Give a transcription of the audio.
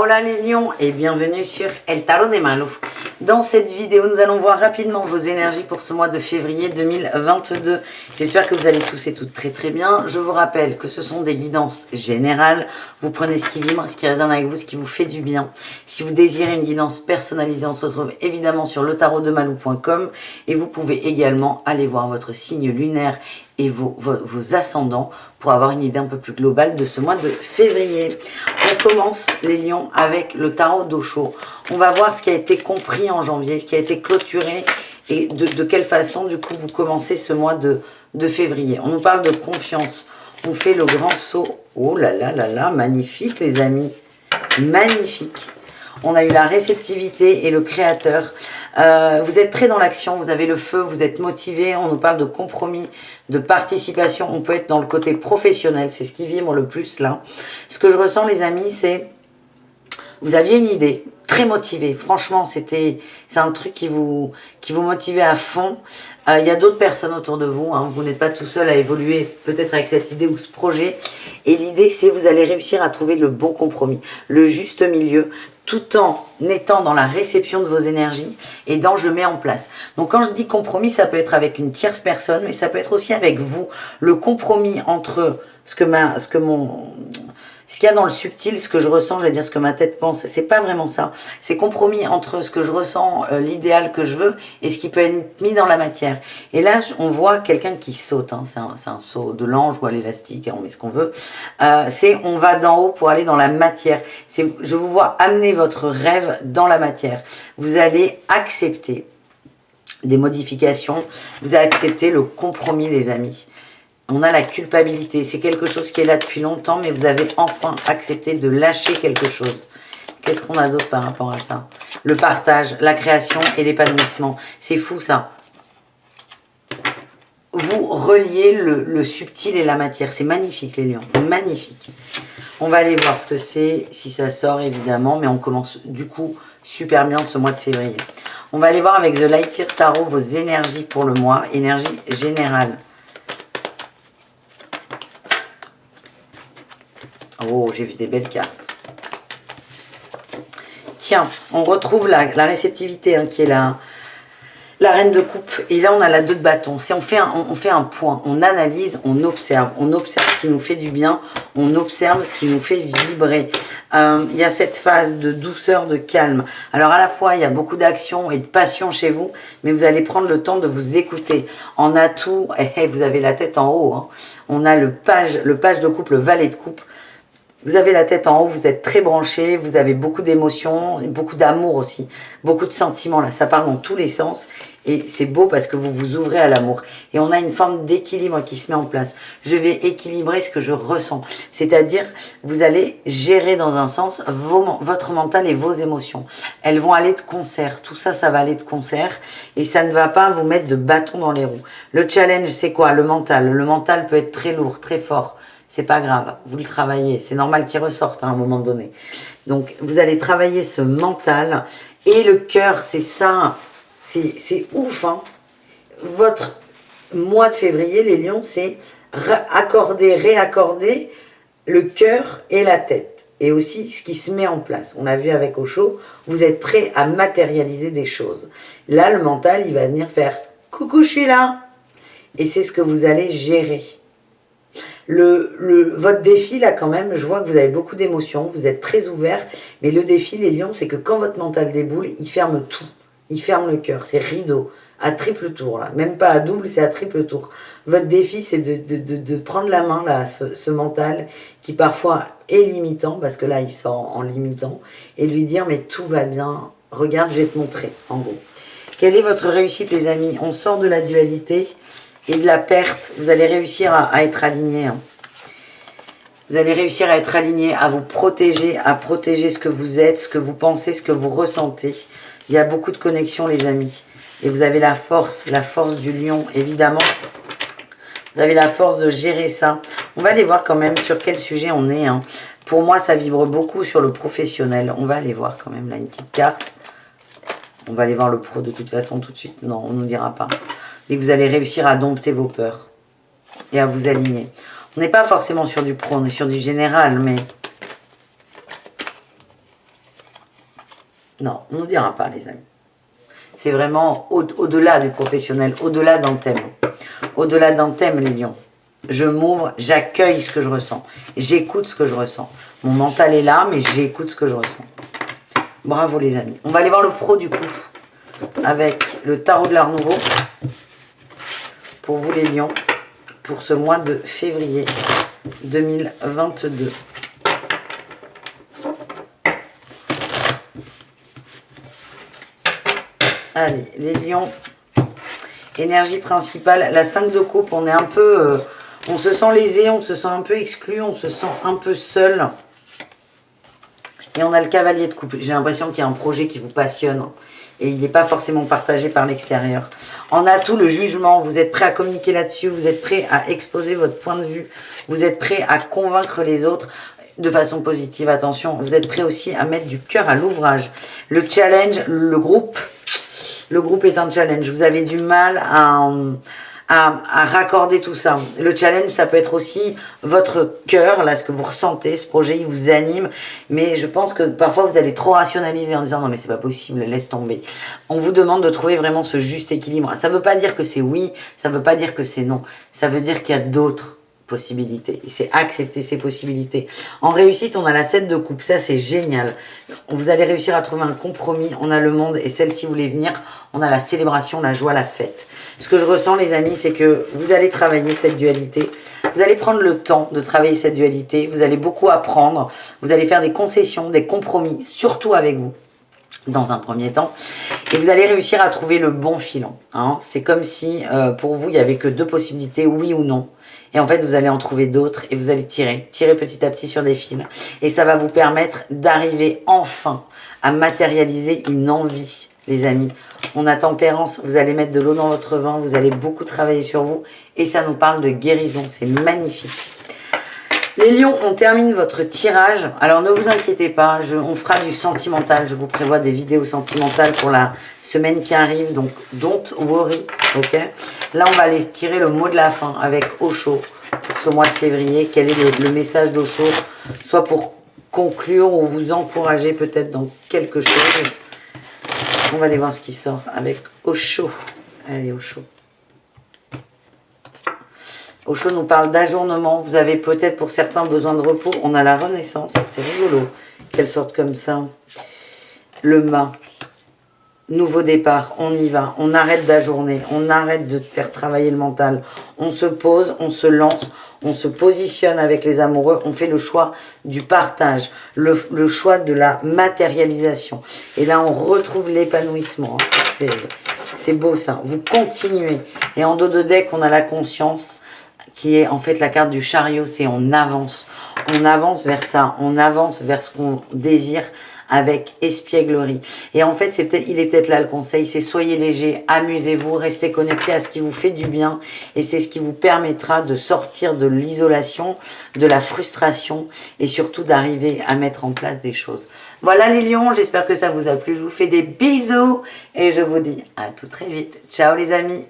Hola les lions et bienvenue sur El Tarot de Malou. Dans cette vidéo, nous allons voir rapidement vos énergies pour ce mois de février 2022. J'espère que vous allez tous et toutes très très bien. Je vous rappelle que ce sont des guidances générales. Vous prenez ce qui vibre, ce qui résonne avec vous, ce qui vous fait du bien. Si vous désirez une guidance personnalisée, on se retrouve évidemment sur letarotdemalou.com et vous pouvez également aller voir votre signe lunaire et vos ascendants pour avoir une idée un peu plus globale de ce mois de février. On commence les lions avec le tarot d'Osho. On va voir ce qui a été compris en janvier, ce qui a été clôturé et de quelle façon du coup vous commencez ce mois de février. On nous parle de confiance. On fait le grand saut. Oh là là là là, magnifique les amis, magnifique. On a eu la réceptivité et le créateur. Vous êtes très dans l'action, vous avez le feu, vous êtes motivé. On nous parle de compromis, de participation. On peut être dans le côté professionnel, c'est ce qui vibre le plus là. Ce que je ressens les amis, c'est vous aviez une idée, très motivé. Franchement, c'est un truc qui vous motivait à fond. Il y a d'autres personnes autour de vous. Hein. Vous n'êtes pas tout seul à évoluer peut-être avec cette idée ou ce projet. Et l'idée, c'est vous allez réussir à trouver le bon compromis, le juste milieu, tout en étant dans la réception de vos énergies et dans je mets en place. Donc quand je dis compromis, ça peut être avec une tierce personne, mais ça peut être aussi avec vous. Le compromis entre ce qu'il y a dans le subtil, ce que je ressens, j'allais dire ce que ma tête pense, c'est pas vraiment ça. C'est compromis entre ce que je ressens, l'idéal que je veux, et ce qui peut être mis dans la matière. Et là, on voit quelqu'un qui saute, hein. C'est un saut de l'ange ou à l'élastique, hein, on met ce qu'on veut. On va d'en haut pour aller dans la matière. Je vous vois amener votre rêve dans la matière. Vous allez accepter des modifications, vous allez accepter le compromis, les amis. On a la culpabilité, c'est quelque chose qui est là depuis longtemps, mais vous avez enfin accepté de lâcher quelque chose. Qu'est-ce qu'on a d'autre par rapport à ça? Le partage, la création et l'épanouissement. C'est fou ça. Vous reliez le subtil et la matière. C'est magnifique les lions, magnifique. On va aller voir ce que c'est, si ça sort évidemment, mais on commence du coup super bien ce mois de février. On va aller voir avec The Light Year Tarot vos énergies pour le mois, énergie générale. Oh, j'ai vu des belles cartes. Tiens, on retrouve la réceptivité hein, qui est la reine de coupe. Et là, on a la 2 de bâton. On fait un point, on analyse, on observe. On observe ce qui nous fait du bien, on observe ce qui nous fait vibrer. Il y a cette phase de douceur, de calme. Alors, à la fois, il y a beaucoup d'action et de passion chez vous, mais vous allez prendre le temps de vous écouter. En atout, vous avez la tête en haut. Hein. On a le page de coupe, le valet de coupe. Vous avez la tête en haut, vous êtes très branché, vous avez beaucoup d'émotions, beaucoup d'amour aussi, beaucoup de sentiments là, ça part dans tous les sens et c'est beau parce que vous vous ouvrez à l'amour. Et on a une forme d'équilibre qui se met en place. Je vais équilibrer ce que je ressens, c'est-à-dire vous allez gérer dans un sens votre mental et vos émotions. Elles vont aller de concert, tout ça, ça va aller de concert et ça ne va pas vous mettre de bâton dans les roues. Le challenge, c'est quoi? Le mental. Le mental peut être très lourd, très fort. C'est pas grave, vous le travaillez. C'est normal qu'il ressorte à un moment donné. Donc, vous allez travailler ce mental. Et le cœur, c'est ça. C'est ouf. Hein. Votre mois de février, les lions, c'est réaccorder le cœur et la tête. Et aussi ce qui se met en place. On l'a vu avec Osho, vous êtes prêt à matérialiser des choses. Là, le mental, il va venir faire « Coucou, je suis là !» Et c'est ce que vous allez gérer. Votre défi, là, quand même, je vois que vous avez beaucoup d'émotions, vous êtes très ouvert, mais le défi, les lions, c'est que quand votre mental déboule, il ferme tout. Il ferme le cœur, c'est rideau, à triple tour, là. Même pas à double, c'est à triple tour. Votre défi, c'est de prendre la main, là, ce mental, qui parfois est limitant, parce que là, il sort en limitant, et lui dire, mais tout va bien, regarde, je vais te montrer, en gros. Quelle est votre réussite, les amis? On sort de la dualité et de la perte, vous allez réussir à être aligné. Hein. Vous allez réussir à être aligné, à vous protéger, à protéger ce que vous êtes, ce que vous pensez, ce que vous ressentez. Il y a beaucoup de connexions, les amis. Et vous avez la force du lion, évidemment. Vous avez la force de gérer ça. On va aller voir quand même sur quel sujet on est. Hein. Pour moi, ça vibre beaucoup sur le professionnel. On va aller voir quand même là une petite carte. On va aller voir le pro de toute façon tout de suite. Non, on ne nous dira pas. Et vous allez réussir à dompter vos peurs et à vous aligner. On n'est pas forcément sur du pro, on est sur du général, mais Non, on ne nous dira pas, les amis. C'est vraiment au-delà du professionnel, au-delà d'un thème. Au-delà d'un thème, les lions. Je m'ouvre, j'accueille ce que je ressens. J'écoute ce que je ressens. Mon mental est là, mais j'écoute ce que je ressens. Bravo, les amis. On va aller voir le pro, du coup, avec le tarot de l'art nouveau. Pour vous, les lions, pour ce mois de février 2022. Allez, les lions, énergie principale, la 5 de coupe, on est un peu, on se sent lésé, on se sent un peu exclu, on se sent un peu seul. Et on a le cavalier de coupe. J'ai l'impression qu'il y a un projet qui vous passionne et il n'est pas forcément partagé par l'extérieur. En atout, le jugement, vous êtes prêt à communiquer là-dessus, vous êtes prêt à exposer votre point de vue, vous êtes prêt à convaincre les autres de façon positive, attention, vous êtes prêt aussi à mettre du cœur à l'ouvrage. Le challenge, le groupe est un challenge. Vous avez du mal à raccorder tout ça. Le challenge, ça peut être aussi votre cœur, là, ce que vous ressentez, ce projet, il vous anime. Mais je pense que parfois, vous allez trop rationaliser en disant « Non, mais c'est pas possible, laisse tomber ». On vous demande de trouver vraiment ce juste équilibre. Ça veut pas dire que c'est oui, ça veut pas dire que c'est non. Ça veut dire qu'il y a d'autres possibilités. Et c'est accepter ces possibilités. En réussite, on a la 7 de coupe. Ça, c'est génial. Vous allez réussir à trouver un compromis. On a le monde et celle-ci voulait venir. On a la célébration, la joie, la fête. Ce que je ressens, les amis, c'est que vous allez travailler cette dualité. Vous allez prendre le temps de travailler cette dualité. Vous allez beaucoup apprendre. Vous allez faire des concessions, des compromis, surtout avec vous, dans un premier temps. Et vous allez réussir à trouver le bon filon. Hein. C'est comme si, pour vous, il n'y avait que deux possibilités, oui ou non. Et en fait, vous allez en trouver d'autres et vous allez tirer petit à petit sur des fils. Et ça va vous permettre d'arriver enfin à matérialiser une envie, les amis. On a tempérance, vous allez mettre de l'eau dans votre vin, vous allez beaucoup travailler sur vous. Et ça nous parle de guérison, c'est magnifique. Les lions, on termine votre tirage. Alors ne vous inquiétez pas, on fera du sentimental. Je vous prévois des vidéos sentimentales pour la semaine qui arrive. Donc, don't worry, ok? Là, on va aller tirer le mot de la fin avec Osho pour ce mois de février. Quel est le message d'Osho? Soit pour conclure ou vous encourager peut-être dans quelque chose. On va aller voir ce qui sort avec Osho. Allez, Osho. Osho nous parle d'ajournement. Vous avez peut-être pour certains besoin de repos. On a la renaissance. C'est rigolo qu'elle sorte comme ça. Le mât. Nouveau départ. On y va. On arrête d'ajourner. On arrête de faire travailler le mental. On se pose. On se lance. On se positionne avec les amoureux. On fait le choix du partage. Le choix de la matérialisation. Et là, on retrouve l'épanouissement. C'est beau ça. Vous continuez. Et en dos de deck, on a la conscience, qui est en fait la carte du chariot, c'est on avance vers ça, on avance vers ce qu'on désire avec espièglerie. Et en fait, il est peut-être là le conseil, c'est soyez léger, amusez-vous, restez connectés à ce qui vous fait du bien, et c'est ce qui vous permettra de sortir de l'isolation, de la frustration, et surtout d'arriver à mettre en place des choses. Voilà les lions, j'espère que ça vous a plu, je vous fais des bisous, et je vous dis à tout très vite. Ciao les amis.